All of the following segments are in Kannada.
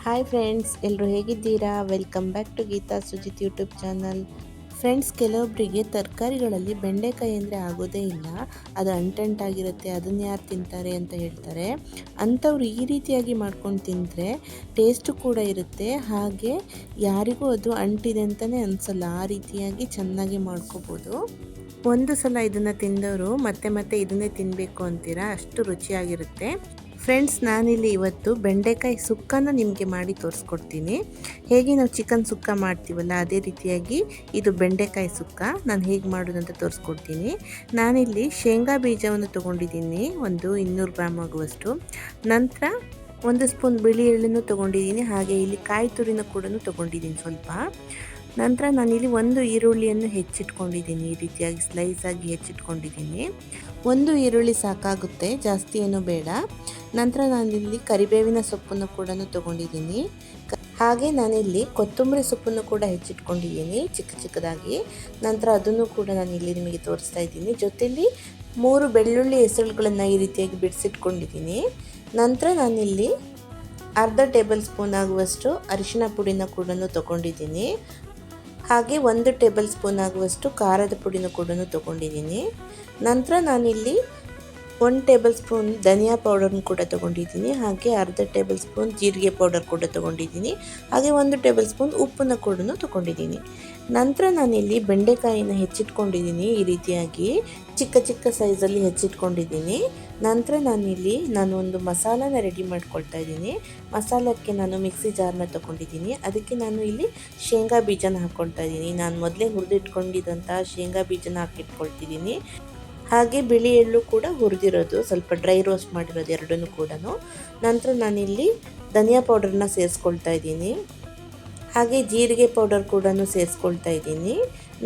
ಹಾಯ್ ಫ್ರೆಂಡ್ಸ್, ಎಲ್ಲರೂ ಹೇಗಿದ್ದೀರಾ? Welcome back to Geetha Sujith YouTube channel. Friends, ಕೆಲವೊಬ್ಬರಿಗೆ ತರಕಾರಿಗಳಲ್ಲಿ ಬೆಂಡೆಕಾಯಿ ಅಂದರೆ ಆಗೋದೇ ಇಲ್ಲ. ಅದು ಅಂಟಂಟಾಗಿರುತ್ತೆ, ಅದನ್ನು ಯಾರು ತಿಂತಾರೆ ಅಂತ ಹೇಳ್ತಾರೆ. ಅಂಥವ್ರು ಈ ರೀತಿಯಾಗಿ ಮಾಡ್ಕೊಂಡು ತಿಂದರೆ ಟೇಸ್ಟು ಕೂಡ ಇರುತ್ತೆ, ಹಾಗೆ ಯಾರಿಗೂ ಅದು ಅಂಟಿದೆ ಅಂತಲೇ ಅನಿಸಲ್ಲ. ಆ ರೀತಿಯಾಗಿ ಚೆನ್ನಾಗಿ ಮಾಡ್ಕೋಬೋದು. ಒಂದು ಸಲ ಇದನ್ನು ತಿಂದವರು ಮತ್ತೆ ಮತ್ತೆ ಇದನ್ನೇ ತಿನ್ನಬೇಕು ಅಂತೀರಾ, ಅಷ್ಟು ರುಚಿಯಾಗಿರುತ್ತೆ. ಫ್ರೆಂಡ್ಸ್, ನಾನಿಲ್ಲಿ ಇವತ್ತು ಬೆಂಡೆಕಾಯಿ ಸುಕ್ಕನ ನಿಮಗೆ ಮಾಡಿ ತೋರಿಸ್ಕೊಡ್ತೀನಿ. ಹೇಗೆ ನಾವು ಚಿಕನ್ ಸುಕ್ಕ ಮಾಡ್ತೀವಲ್ಲ ಅದೇ ರೀತಿಯಾಗಿ ಇದು ಬೆಂಡೆಕಾಯಿ ಸುಕ್ಕ ನಾನು ಹೇಗೆ ಮಾಡೋದು ಅಂತ ತೋರಿಸ್ಕೊಡ್ತೀನಿ. ನಾನಿಲ್ಲಿ ಶೇಂಗಾ ಬೀಜವನ್ನು ತೊಗೊಂಡಿದ್ದೀನಿ, ಒಂದು 200 ಗ್ರಾಮ್ ಆಗುವಷ್ಟು. ನಂತರ 1 ಸ್ಪೂನ್ ಬಿಳಿ ಎಳ್ಳನ್ನು ತೊಗೊಂಡಿದ್ದೀನಿ, ಹಾಗೆ ಇಲ್ಲಿ ಕಾಯಿ ತುರಿನ ಕೂಡ ತೊಗೊಂಡಿದ್ದೀನಿ ಸ್ವಲ್ಪ. ನಂತರ ನಾನಿಲ್ಲಿ 1 ಈರುಳ್ಳಿಯನ್ನು ಹೆಚ್ಚಿಟ್ಕೊಂಡಿದ್ದೀನಿ, ಈ ರೀತಿಯಾಗಿ ಸ್ಲೈಸ್ ಆಗಿ ಹೆಚ್ಚಿಟ್ಕೊಂಡಿದ್ದೀನಿ. 1 ಈರುಳ್ಳಿ ಸಾಕಾಗುತ್ತೆ, ಜಾಸ್ತಿ ಏನೂ ಬೇಡ. ನಂತರ ನಾನಿಲ್ಲಿ ಕರಿಬೇವಿನ ಸೊಪ್ಪನ್ನು ಕೂಡ ತೊಗೊಂಡಿದ್ದೀನಿ, ಹಾಗೆ ನಾನಿಲ್ಲಿ ಕೊತ್ತಂಬರಿ ಸೊಪ್ಪನ್ನು ಕೂಡ ಹೆಚ್ಚಿಟ್ಕೊಂಡಿದ್ದೀನಿ ಚಿಕ್ಕ ಚಿಕ್ಕದಾಗಿ. ನಂತರ ಅದನ್ನು ಕೂಡ ನಾನಿಲ್ಲಿ ನಿಮಗೆ ತೋರಿಸ್ತಾ ಇದ್ದೀನಿ. ಜೊತೆಯಲ್ಲಿ 3 ಬೆಳ್ಳುಳ್ಳಿ ಹೆಸರುಗಳನ್ನು ಈ ರೀತಿಯಾಗಿ ಬಿಡಿಸಿಟ್ಕೊಂಡಿದ್ದೀನಿ. ನಂತರ ನಾನಿಲ್ಲಿ ಅರ್ಧ ಟೇಬಲ್ ಸ್ಪೂನ್ ಆಗುವಷ್ಟು ಅರಿಶಿನ ಪುಡಿನ ಕೂಡ ತೊಗೊಂಡಿದ್ದೀನಿ, ಹಾಗೆ 1 ಟೇಬಲ್ ಸ್ಪೂನ್ ಆಗುವಷ್ಟು ಖಾರದ ಪುಡಿನ ಕೂಡ ತೊಗೊಂಡಿದ್ದೀನಿ. ನಂತರ ನಾನಿಲ್ಲಿ 1 ಟೇಬಲ್ ಸ್ಪೂನ್ ಧನಿಯಾ ಪೌಡರ್ನ ಕೂಡ ತೊಗೊಂಡಿದ್ದೀನಿ, ಹಾಗೆ ಅರ್ಧ ಟೇಬಲ್ ಸ್ಪೂನ್ ಜೀರಿಗೆ ಪೌಡರ್ ಕೂಡ ತೊಗೊಂಡಿದ್ದೀನಿ, ಹಾಗೆ 1 ಟೇಬಲ್ ಸ್ಪೂನ್ ಉಪ್ಪನ್ನು ಕೂಡ ತೊಗೊಂಡಿದ್ದೀನಿ. ನಂತರ ನಾನಿಲ್ಲಿ ಬೆಂಡೆಕಾಯಿನ ಹೆಚ್ಚಿಟ್ಕೊಂಡಿದ್ದೀನಿ, ಈ ರೀತಿಯಾಗಿ ಚಿಕ್ಕ ಚಿಕ್ಕ ಸೈಜಲ್ಲಿ ಹೆಚ್ಚಿಟ್ಕೊಂಡಿದ್ದೀನಿ. ನಂತರ ನಾನು ಒಂದು ಮಸಾಲಾನ ರೆಡಿ ಮಾಡ್ಕೊಳ್ತಾ ಇದ್ದೀನಿ. ಮಸಾಲಕ್ಕೆ ನಾನು ಮಿಕ್ಸಿ ಜಾರ್ನ ತೊಗೊಂಡಿದ್ದೀನಿ, ಅದಕ್ಕೆ ನಾನು ಇಲ್ಲಿ ಶೇಂಗಾ ಬೀಜನ ಹಾಕ್ಕೊಳ್ತಾ ಇದ್ದೀನಿ. ನಾನು ಮೊದಲೇ ಹುರಿದಿಟ್ಕೊಂಡಿದ್ದಂಥ ಶೇಂಗಾ ಬೀಜನ ಹಾಕಿಟ್ಕೊಳ್ತಿದ್ದೀನಿ, ಹಾಗೆ ಬಿಳಿ ಎಳ್ಳು ಕೂಡ ಹುರಿದಿರೋದು, ಸ್ವಲ್ಪ ಡ್ರೈ ರೋಸ್ಟ್ ಮಾಡಿರೋದು ಎರಡನ್ನೂ ಕೂಡ. ನಂತರ ನಾನಿಲ್ಲಿ ಧನಿಯಾ ಪೌಡರ್ನ ಸೇರಿಸ್ಕೊಳ್ತಾ ಇದ್ದೀನಿ, ಹಾಗೆ ಜೀರಿಗೆ ಪೌಡರ್ ಕೂಡ ಸೇರಿಸ್ಕೊಳ್ತಾ ಇದ್ದೀನಿ.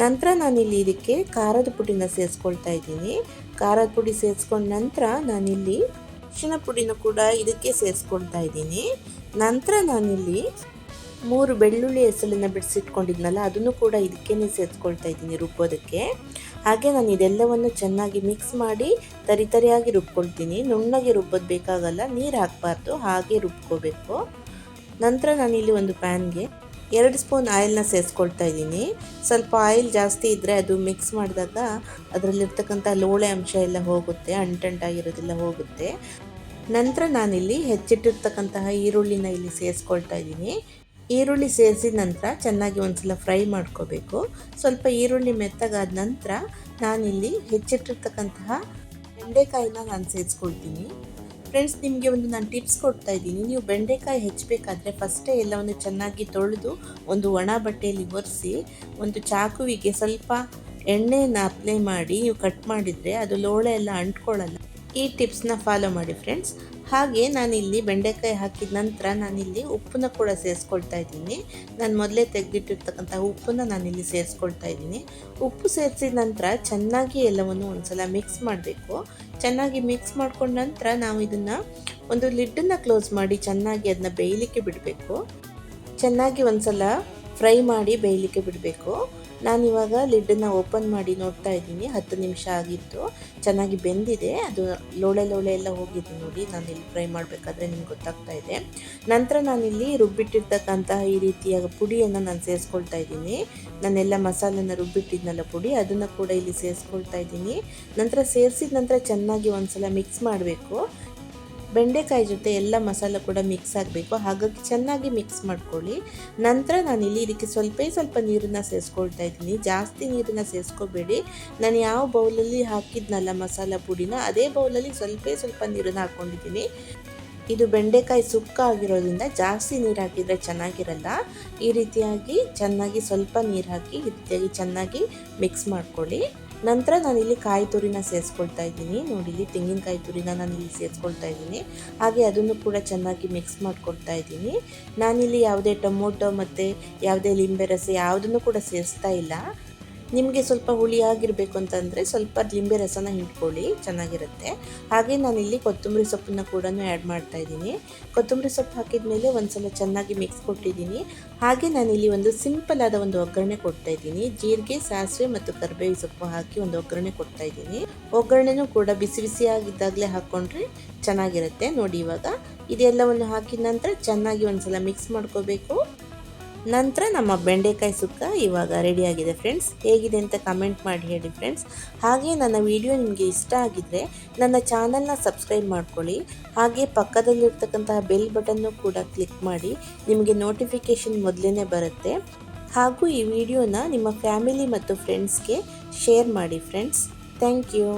ನಂತರ ನಾನಿಲ್ಲಿ ಇದಕ್ಕೆ ಖಾರದ ಪುಡಿನ ಸೇರಿಸ್ಕೊಳ್ತಾ ಇದ್ದೀನಿ. ಖಾರದ ಪುಡಿ ಸೇರಿಸ್ಕೊಂಡ ನಂತರ ನಾನಿಲ್ಲಿ ಅರಿಶಿನ ಪುಡಿನ ಕೂಡ ಇದಕ್ಕೆ ಸೇರಿಸ್ಕೊಳ್ತಾ ಇದ್ದೀನಿ. ನಂತರ ನಾನಿಲ್ಲಿ 3 ಬೆಳ್ಳುಳ್ಳಿ ಹೆಸರನ್ನು ಬಿಡಿಸಿಟ್ಕೊಂಡಿದ್ನಲ್ಲ ಅದನ್ನು ಕೂಡ ಇದಕ್ಕೇ ಸೇರಿಸ್ಕೊಳ್ತಾ ಇದ್ದೀನಿ ರುಬ್ಬೋದಕ್ಕೆ. ಹಾಗೆ ನಾನು ಇದೆಲ್ಲವನ್ನು ಚೆನ್ನಾಗಿ ಮಿಕ್ಸ್ ಮಾಡಿ ತರಿಯಾಗಿ ರುಬ್ಕೊಳ್ತೀನಿ. ನುಣ್ಣಗೆ ರುಬ್ಬೋದು ಬೇಕಾಗಲ್ಲ, ನೀರು ಹಾಕಬಾರ್ದು, ಹಾಗೆ ರುಬ್ಕೋಬೇಕು. ನಂತರ ನಾನಿಲ್ಲಿ ಒಂದು ಪ್ಯಾನ್ಗೆ 2 ಸ್ಪೂನ್ ಆಯಿಲ್ನ ಸೇರಿಸ್ಕೊಳ್ತಾ ಇದ್ದೀನಿ. ಸ್ವಲ್ಪ ಆಯಿಲ್ ಜಾಸ್ತಿ ಇದ್ದರೆ ಅದು ಮಿಕ್ಸ್ ಮಾಡಿದಾಗ ಅದರಲ್ಲಿರ್ತಕ್ಕಂಥ ಲೋಳೆ ಅಂಶ ಎಲ್ಲ ಹೋಗುತ್ತೆ, ಅಂಟಂಟಾಗಿರೋದೆಲ್ಲ ಹೋಗುತ್ತೆ. ನಂತರ ನಾನಿಲ್ಲಿ ಹೆಚ್ಚಿಟ್ಟಿರ್ತಕ್ಕಂತಹ ಈರುಳ್ಳಿನ ಇಲ್ಲಿ ಸೇರಿಸ್ಕೊಳ್ತಾ ಇದ್ದೀನಿ. ಈರುಳ್ಳಿ ಸೇರಿಸಿದ ನಂತರ ಚೆನ್ನಾಗಿ ಒಂದ್ಸಲ ಫ್ರೈ ಮಾಡ್ಕೋಬೇಕು. ಸ್ವಲ್ಪ ಈರುಳ್ಳಿ ಮೆತ್ತಗಾದ ನಂತರ ನಾನಿಲ್ಲಿ ಹೆಚ್ಚಿಟ್ಟಿರ್ತಕ್ಕಂತಹ ಬೆಂಡೆಕಾಯಿನ ನಾನು ಸೇರಿಸ್ಕೊಳ್ತೀನಿ. ಫ್ರೆಂಡ್ಸ್, ನಿಮಗೆ ನಾನು ಟಿಪ್ಸ್ ಕೊಡ್ತಾ ಇದ್ದೀನಿ. ನೀವು ಬೆಂಡೆಕಾಯಿ ಹೆಚ್ಚಬೇಕಾದ್ರೆ ಫಸ್ಟೇ ಎಲ್ಲವನ್ನು ಚೆನ್ನಾಗಿ ತೊಳೆದು ಒಂದು ಒಣ ಬಟ್ಟೆಯಲ್ಲಿ ಒರೆಸಿ ಒಂದು ಚಾಕುವಿಗೆ ಸ್ವಲ್ಪ ಎಣ್ಣೆಯನ್ನು ಅಪ್ಲೈ ಮಾಡಿ ನೀವು ಕಟ್ ಮಾಡಿದರೆ ಅದು ಲೋಳೆ ಎಲ್ಲ ಅಂಟ್ಕೊಳ್ಳಲ್ಲ. ಈ ಟಿಪ್ಸ್ನ ಫಾಲೋ ಮಾಡಿ ಫ್ರೆಂಡ್ಸ್. ಹಾಗೆ ನಾನಿಲ್ಲಿ ಬೆಂಡೆಕಾಯಿ ಹಾಕಿದ ನಂತರ ನಾನಿಲ್ಲಿ ಉಪ್ಪನ್ನ ಕೂಡ ಸೇರಿಸ್ಕೊಳ್ತಾ ಇದ್ದೀನಿ. ನಾನು ಮೊದಲೇ ತೆಗೆದಿಟ್ಟಿರ್ತಕ್ಕಂಥ ಉಪ್ಪನ್ನು ನಾನಿಲ್ಲಿ ಸೇರಿಸ್ಕೊಳ್ತಾ ಇದ್ದೀನಿ. ಉಪ್ಪು ಸೇರಿಸಿದ ನಂತರ ಚೆನ್ನಾಗಿ ಎಲ್ಲವನ್ನು ಒಂದ್ಸಲ ಮಿಕ್ಸ್ ಮಾಡಬೇಕು. ಚೆನ್ನಾಗಿ ಮಿಕ್ಸ್ ಮಾಡ್ಕೊಂಡ ನಂತರ ನಾವು ಇದನ್ನು ಒಂದು ಲಿಡ್ಡನ್ನು ಕ್ಲೋಸ್ ಮಾಡಿ ಚೆನ್ನಾಗಿ ಅದನ್ನ ಬೇಯಲಿಕ್ಕೆ ಬಿಡಬೇಕು. ಚೆನ್ನಾಗಿ ಒಂದ್ಸಲ ಫ್ರೈ ಮಾಡಿ ಬೇಯಲಿಕ್ಕೆ ಬಿಡಬೇಕು. ನಾನಿವಾಗ ಲಿಡ್ಡನ್ನು ಓಪನ್ ಮಾಡಿ ನೋಡ್ತಾ ಇದ್ದೀನಿ, 10 ನಿಮಿಷ ಆಗಿತ್ತು, ಚೆನ್ನಾಗಿ ಬೆಂದಿದೆ, ಅದು ಲೋಳೆ ಎಲ್ಲ ಹೋಗಿದೆ ನೋಡಿ. ನಾನಿಲ್ಲಿ ಫ್ರೈ ಮಾಡಬೇಕಾದ್ರೆ ನಿಮ್ಗೆ ಗೊತ್ತಾಗ್ತಾ ಇದೆ. ನಂತರ ನಾನಿಲ್ಲಿ ರುಬ್ಬಿಟ್ಟಿರ್ತಕ್ಕಂತಹ ಈ ರೀತಿಯ ಪುಡಿಯನ್ನು ನಾನು ಸೇರಿಸ್ಕೊಳ್ತಾ ಇದ್ದೀನಿ. ನಾನೆಲ್ಲ ಮಸಾಲೆನ ರುಬ್ಬಿಟ್ಟಿದ್ನಲ್ಲ ಪುಡಿ, ಅದನ್ನು ಕೂಡ ಇಲ್ಲಿ ಸೇರಿಸ್ಕೊಳ್ತಾ ಇದ್ದೀನಿ. ನಂತರ ಸೇರಿಸಿದ ನಂತರ ಚೆನ್ನಾಗಿ ಒಂದ್ಸಲ ಮಿಕ್ಸ್ ಮಾಡಬೇಕು. ಬೆಂಡೆಕಾಯಿ ಜೊತೆ ಎಲ್ಲ ಮಸಾಲೆ ಕೂಡ ಮಿಕ್ಸ್ ಆಗಬೇಕು, ಹಾಗಾಗಿ ಚೆನ್ನಾಗಿ ಮಿಕ್ಸ್ ಮಾಡ್ಕೊಳ್ಳಿ. ನಂತರ ನಾನಿಲ್ಲಿ ಇದಕ್ಕೆ ಸ್ವಲ್ಪ ನೀರನ್ನು ಸೇರಿಸ್ಕೊಳ್ತಾ ಇದ್ದೀನಿ. ಜಾಸ್ತಿ ನೀರನ್ನು ಸೇರಿಸ್ಕೋಬೇಡಿ. ನಾನು ಯಾವ ಬೌಲಲ್ಲಿ ಹಾಕಿದ್ನಲ್ಲ ಮಸಾಲ ಪುಡಿನ ಅದೇ ಬೌಲಲ್ಲಿ ಸ್ವಲ್ಪ ನೀರನ್ನು ಹಾಕ್ಕೊಂಡಿದ್ದೀನಿ. ಇದು ಬೆಂಡೆಕಾಯಿ ಸುಕ್ಕ ಆಗಿರೋದ್ರಿಂದ ಜಾಸ್ತಿ ನೀರು ಹಾಕಿದರೆ ಚೆನ್ನಾಗಿರಲ್ಲ. ಈ ರೀತಿಯಾಗಿ ಚೆನ್ನಾಗಿ ಸ್ವಲ್ಪ ನೀರು ಹಾಕಿ ಈ ರೀತಿಯಾಗಿ ಚೆನ್ನಾಗಿ ಮಿಕ್ಸ್ ಮಾಡ್ಕೊಳ್ಳಿ. ನಂತರ ನಾನಿಲ್ಲಿ ಕಾಯಿ ತುರಿನ ಸೇರಿಸ್ಕೊಳ್ತಾ ಇದ್ದೀನಿ. ನೋಡಿ, ಇಲ್ಲಿ ತೆಂಗಿನಕಾಯಿ ತುರಿನ ನಾನಿಲ್ಲಿ ಸೇರಿಸ್ಕೊಳ್ತಾ ಇದ್ದೀನಿ, ಹಾಗೆ ಅದನ್ನು ಕೂಡ ಚೆನ್ನಾಗಿ ಮಿಕ್ಸ್ ಮಾಡ್ಕೊಳ್ತಾ ಇದ್ದೀನಿ. ನಾನಿಲ್ಲಿ ಯಾವುದೇ ಟೊಮೊಟೊ ಮತ್ತು ಯಾವುದೇ ಲಿಂಬೆ ರಸ ಯಾವುದನ್ನು ಕೂಡ ಸೇರಿಸ್ತಾ ಇಲ್ಲ. ನಿಮಗೆ ಸ್ವಲ್ಪ ಹುಳಿಯಾಗಿರಬೇಕು ಅಂತಂದರೆ ಸ್ವಲ್ಪ ಲಿಂಬೆ ರಸನ ಹಿಂಡ್ಕೊಳ್ಳಿ, ಚೆನ್ನಾಗಿರುತ್ತೆ. ಹಾಗೆ ನಾನಿಲ್ಲಿ ಕೊತ್ತಂಬರಿ ಸೊಪ್ಪನ್ನು ಕೂಡ ಆ್ಯಡ್ ಮಾಡ್ತಾ ಇದ್ದೀನಿ. ಕೊತ್ತಂಬರಿ ಸೊಪ್ಪು ಹಾಕಿದ ಮೇಲೆ ಒಂದ್ಸಲ ಚೆನ್ನಾಗಿ ಮಿಕ್ಸ್ ಕೊಟ್ಟಿದ್ದೀನಿ. ಹಾಗೆ ನಾನಿಲ್ಲಿ ಒಂದು ಸಿಂಪಲ್ ಆದ ಒಂದು ಒಗ್ಗರಣೆ ಕೊಡ್ತಾ ಇದ್ದೀನಿ. ಜೀರಿಗೆ, ಸಾಸಿವೆ ಮತ್ತು ಕರಿಬೇವು ಸೊಪ್ಪು ಹಾಕಿ ಒಂದು ಒಗ್ಗರಣೆ ಕೊಡ್ತಾ ಇದ್ದೀನಿ. ಒಗ್ಗರಣೆನೂ ಕೂಡ ಬಿಸಿಯಾಗಿದ್ದಾಗಲೇ ಹಾಕ್ಕೊಂಡ್ರೆ ಚೆನ್ನಾಗಿರುತ್ತೆ. ನೋಡಿ, ಇವಾಗ ಇದೆಲ್ಲವನ್ನು ಹಾಕಿದ ನಂತರ ಚೆನ್ನಾಗಿ ಒಂದ್ಸಲ ಮಿಕ್ಸ್ ಮಾಡ್ಕೋಬೇಕು. ನಂತರ ನಮ್ಮ ಬೆಂಡೆಕಾಯಿ ಸುಕ್ಕ ಇವಾಗ ರೆಡಿಯಾಗಿದೆ ಫ್ರೆಂಡ್ಸ್. ಹೇಗಿದೆ ಅಂತ ಕಮೆಂಟ್ ಮಾಡಿ ಹೇಳಿ ಫ್ರೆಂಡ್ಸ್. ಹಾಗೆ ನನ್ನ ವಿಡಿಯೋ ನಿಮಗೆ ಇಷ್ಟ ಆಗಿದ್ದರೆ ನನ್ನ ಚಾನಲ್ನ ಸಬ್ಸ್ಕ್ರೈಬ್ ಮಾಡ್ಕೊಳ್ಳಿ. ಹಾಗೆ ಪಕ್ಕದಲ್ಲಿರ್ತಕ್ಕಂತಹ ಬೆಲ್ ಬಟನ್ನು ಕೂಡ ಕ್ಲಿಕ್ ಮಾಡಿ, ನಿಮಗೆ ನೋಟಿಫಿಕೇಷನ್ ಮೊದಲೇ ಬರುತ್ತೆ. ಹಾಗೂ ಈ ವಿಡಿಯೋನ ನಿಮ್ಮ ಫ್ಯಾಮಿಲಿ ಮತ್ತು ಫ್ರೆಂಡ್ಸ್ಗೆ ಶೇರ್ ಮಾಡಿ ಫ್ರೆಂಡ್ಸ್. Thank you.